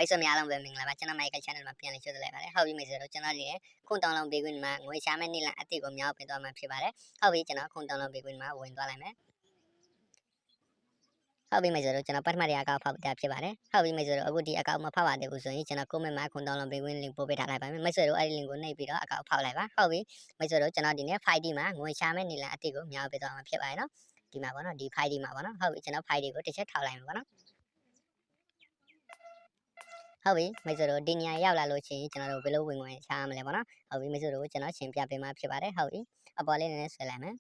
တ်ဆွေများလုံးပဲမင်္ဂလာပါကျွန်တော် Michael Channel မှာပြန်လည်ကြိုဆိုလိုက်ပါတယ်ဟုတ်ပြီမိတ်ဆွေတို့ကျွန်တော်ဒီနေ့ခုံတောင်းလုံးဘေးကွင်းမှာငွေရှာမဲ့နေ့လအတိကိုမြောက်ပေးသွားမှာဖြစ်ပါတယ်ဟုတ်ပြီကျွန်တော်ခုံတောင်းလုံးဘေးကွင်းမှာဝင်သွားလိုက်မယ်ဟုတ်ပြီမိတ်ဆွေတို့ကျွန်တော်ပထမတရားအကောက်ဖောက်ပြဖြစ်ပါတယ်ဟုတ်ပြီမိတ်ဆွေတို့အခုဒီအကောက်မဖောက်ပါသေးဘူးဆိုရင်ကျွန်တော် comment မှာခုံတောင်းလုံးဘေးကွင်း link ပို့ပေးထားလိုက်ပါမယ်မိတ်ဆွေတို့အဲ့ဒီ link ကိုနှိပ်ပြီးတော့အကောက်ဖောက်လိုက်ပါဟုတ်ပြီမိတ်ဆွေတို့ကျွန်တော်ဒီနေ့ 5D မှာငွေရှာမဲ့နေ့လအတိကိုမြောက်ပေးသွားမှာဖြစ်ပါတယ်နော်ဒီမှာပေါ့နော်ဒီ 5D မှာပေါ့နော်ဟုတ်ပြီကျွန်တော် 5D ကိုတစ်ချက်ထောက်လိုက်မှာပေါ့နော်ဟုတ်ပြီမိတ်ဆွေတို့ဒီညရောက်လာလို့ရှိရင်ကျွန်တော်တို့ဘယ်လိုဝင်ဝင်ရှားမလဲပေါ့နော်ဟုတ်ပြီမိတ်ဆွေတို့ကျွန်တော်ရှင်းပြပေးမှာဖြစ်ပါတယ်ဟုတ်ပြီအပေါ်လေးနည်းနည်းဆွဲလိုက်မယ်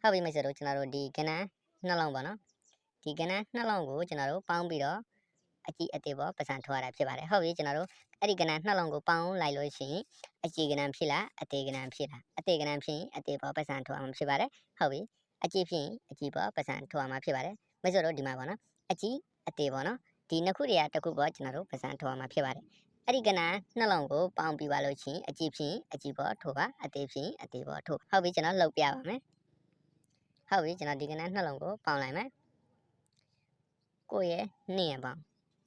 ဟုတ်ပြီမိတ်ဆွေတို့ကျွန်တော်တို့ဒီကဏ္ဍနှလုံးပေါ့နော်ဒီကဏ္ဍနှလုံးကိုကျွန်တော်တို့ပေါင်းပြီးတော့အကြည့်အသေးပေါ်ပတ်စံထောရတာဖြစ်ပါတယ်ဟုတ်ပြီကျွန်တော်တို့အဲ့ဒီကဏ္ဍနှလုံးကိုပေါင်းလိုက်လို့ရှိရင်အကြည့်ကဏ္ဍဖြစ်လားအသေးကဏ္ဍဖြစ်လားအသေးကဏ္ဍဖြစ်ရင်အသေးပေါ်ပတ်စံထောရမှာဖြစ်ပါတယ်ဟုတ်ပြီအကြည့်ဖြစ်ရင်အကြည့်ပေါ်ပတ်စံထောရမှာဖြစ်ပါတယ်မိတ်ဆွေတို့ဒီမှာပေါ့နော်အကြည့်အသေးပေါ့နော်ဒီနှစ်ခုတည်းတစ်ခုပေါ်ကျွန်တော်တို့ပတ်စံထောရမှာဖြစ်ပါတယ်အဲ့ဒီကဏ္ဍနှလုံးကိုပေါင်းပြီးပါလို့ချင်းအကြည့်ဖြစ်ရင်အကြည့်ပေါ်ထောပါအသေးဖြစ်ရင်အသေးပေါ်ထောဟုတ်ပြီကျွန်တော်လှုပ်ပြပါမယ်ဟုတ်ပြီကျွန်တော်ဒီကဏ္ဍနှလုံးကိုပေါင်းလိုက်မယ်ကိုရဲ့2ရပေါင်း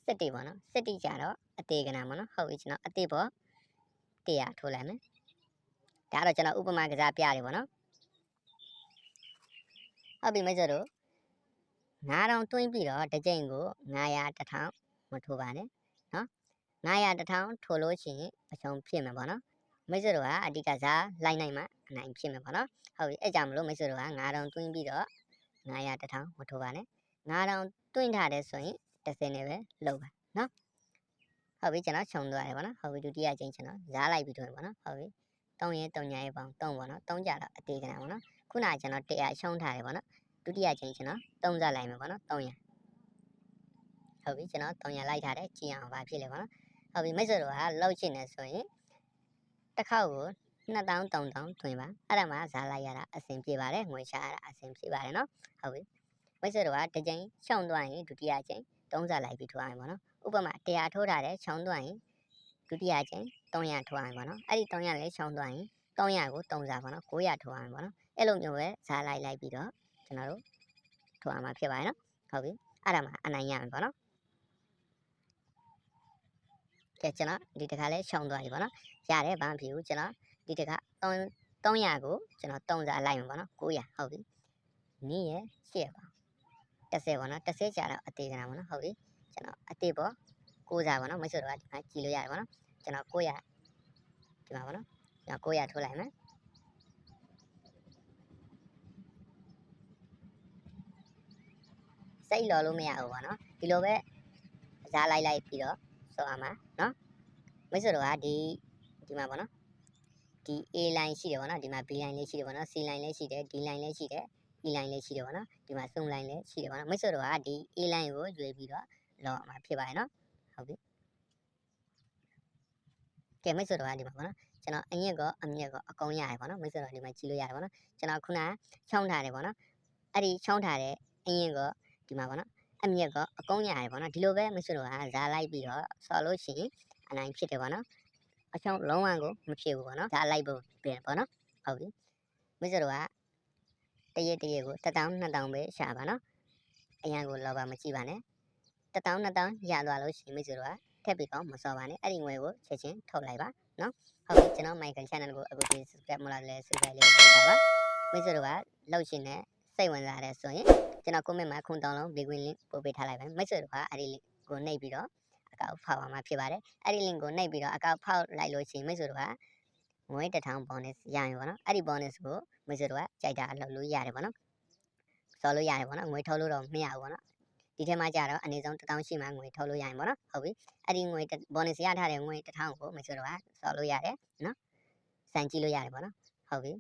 17ပေါ့နော်17ကြတော့အသေးကဏ္ဍပေါ့နော်ဟုတ်ပြီကျွန်တော်အသေးပေါ်100ထိုးလိုက်မယ်ဒါတော့ကျွန်တော်ဥပမာကစားပြတယ်ပေါ့နော်ဟုတ်ပြီမိတ်ဆွေတို့9000တွင်းပြီးတော့တစ်ကြိမ်ကို900 1000မထိုးပါနဲ့နော်900 1000ထိုးလို့ရှိရင်အရှုံးဖြစ်မှာပေါ့နော်မိတ်ဆွေတို့ကအဓိကစားလိုက်နိုင်မှအနိုင်ဖြစ်မှာပေါ့နော်ဟုတ်ပြီအဲ့ကြောင့်မလို့မိတ်ဆွေတို့က9000တွင်းပြီးတော့900 1000မထိုးပါနဲ့9000တွင်းထားတယ်ဆိုရင်10နဲ့ပဲလုပ်ပါနော်ဟုတ်ပြီကျွန်တော်ခြုံသွားတယ်ပေါ့နော်ဟုတ်ပြီဒုတိယကြိမ်ကျွန်တော်ဇားလိုက်ပြီးတော့ပေါ့နော်ဟုတ်ပြီ3ရဲ3ညာရဲပေါင်း3ပေါ့နော်3ကြတော့အသေးကဏ္ဍပေါ့နော်ခုနကကျွန်တော်100ရှုံးထားတယ်ပေါ့နော်ဒုတိယကြိမ်ကျွန်တော်3ဇားလိုက်မယ်ပေါ့နော်300ဟုတ်ပြီကျွန်တော်300လိုက်ထားတယ်ကြည့်အောင်ပါဖြစ်လေပေါ့နော်ဟုတ်ပြီမိတ်ဆွေတို့ကလောက်ချင်တယ်ဆိုရင်တစ်ခေါက်ကို2000 3000တွင်ပါအဲ့ဒါမှဇားလိုက်ရတာအဆင်ပြေပါတယ်ငွေရှာရတာအဆင်ပြေပါတယ်နော်ဟုတ်ပြီမိတ်ဆွေတို့ကတစ်ကြိမ်ရှုံးသွားရင်ဒုတိယကြိမ်3ဇားလိုက်ပြီးထွားရင်ပေါ့နော်ဥပမာ100ထိုးထားတယ်ရှုံးသွားရင်ဒုတိယကြိမ်300ထွားရင်ပေါ့နော်အဲ့ဒီ300လေးရှုံးသွားရင်300ကို3ဇားပေါ့နော်900ထွားရင်ပေါ့နော်အဲ့လိုမျိုးပဲဇားလိုက်ပြီးတော့ကျွန်တော်တို့ထွားမှာဖြစ်ပါတယ်နော်ဟုတ်ပြီအဲ့ဒါမှအနိုင်ရမယ်ပေါ့နော်ကဲကျွန်တော်ဒီတစ်ခါလဲရှုံးသွားပြီပေါ့နော်ရတယ်ဘာမှမဖြစ်ဘူးကျွန်တော်ဒီတစ်ခါ300ကိုကျွန်တော်3ဇားလိုက်မှာပေါ့နော်900ဟုတ်ပြီနည်းရဲ့8ပါ10ပေါ့နော်10ကြာတော့အသေးကဏ္ဍပေါ့နော်ဟုတ်ပြီကျွန်တော်အသေးပေါ်9ဇားပေါ့နော်မိတ်ဆွေတို့ကဒီမှာကြည့်လို့ရတယ်ပေါ့နော်ကျွန်တော်900ဒီမှာပေါ့နော်ကျွန်တော်900ထိုးလိုက်မယ်စိတ်လော်လို့မရဘူးပေါ့နော်ဒီလိုပဲဇားလိုက်ပြီးတော့စောရမှာနော်မိတ်ဆွေတို့ကဒီမှာပေါ့နော်ဒီ A line ရှိတယ်ပေါ့နော်ဒီမှာ B line လေးရှိတယ်ပေါ့နော် C line လေးရှိတယ် D line လေးရှိတယ် E line လေးရှိတယ်ပေါ့နော်ဒီမှာ zoom line လေးရှိတယ်ပေါ့နော်မိတ်ဆွေတို့ကဒီ A line ကိုရွေးပြီးတော့လောမှာဖြစ်ပါတယ်နော်ဟုတ်ပြီကဲမိတ်ဆွေတို့ကဒီမှာပေါ့နော်ကျွန်တော်အမြင့်ကအမြင့်ကအကုန်ရတယ်ပေါ့နော်မိတ်ဆွေတို့ဒီမှာကြည့်လို့ရတယ်ပေါ့နော်ကျွန်တော်ခုနချောင်းထားတယ်ပေါ့နော်အဲ့ဒီချောင်းထားတဲ့အမြင့်ကဒီမှာပေါ့နော်အမြင့်ကအကုန်ရတယ်ပေါ့နော်ဒီလိုပဲမိတ်ဆွေတို့ကဇာလိုက်ပြီးတော့ဆော်လို့ရှိရင်အနိုင်ဖြစ်တယ်ပေါ့နော်အချောင်းလုံးဝကိုမဖြစ်ဘူးပေါ့နော်ဇာလိုက်ဖို့ပြင်ပေါ့နော်ဟုတ်ပြီမိတ်ဆွေတို့ကတရက်ကို1000 2000ပဲရှာပါနော်အရန်ကိုလောပါမကြည့်ပါနဲ့1000 2000ရသွားလို့ရှိရင်မိတ်ဆွေတို့ကထပ်ပြီးတော့မစော်ပါနဲ့အဲ့ဒီငွေကိုချက်ချင်းထုတ်လိုက်ပါနော်ဟုတ်ပြီကျွန်တော် Michael Channel ကိုအခုဒီ subscribe မလုပ်လဲ subscribe လေးလုပ်ပါမိတ်ဆွေတို့ကလောက်ရှင်နဲ့စိတ်ဝင်စားတယ်ဆိုရင်ကျွန်တော် comment မှာခုံတောင်းလုံး big win link ပို့ပေးထားလိုက်ပါမိတ်ဆွေတို့ကအဲ့ဒီ link ကိုနှိပ်ပြီးတော့အကောက်ဖောက်အောင်မှာဖြစ်ပါတယ်အဲ့ဒီ link ကိုနှိပ်ပြီးတော့အကောက်ဖောက်လိုက်လို့ရှိရင်မိတ်ဆွေတို့ကငွေ1000 bonus ရရင်ပေါ့နော်အဲ့ဒီ bonus ကိုမိတ်ဆွေတို့ကကြိုက်တာအလုပ်လို့ရတယ်ပေါ့နော်စော်လို့ရတယ်ပေါ့နော်ငွေထုတ်လို့တော့မရဘူးပေါ့နော်ဒီထဲမှာကြတော့အနည်းဆုံး1000ရှိမှငွေထုတ်လို့ရရင်ပေါ့နော်ဟုတ်ပြီအဲ့ဒီငွေ bonus ရထားတဲ့ငွေ1000ကိုမိတ်ဆွေတို့ကစော်လို့ရတယ်နော်စမ်းကြည့်လို့ရတယ်ပေါ့နော်ဟုတ်ပြီ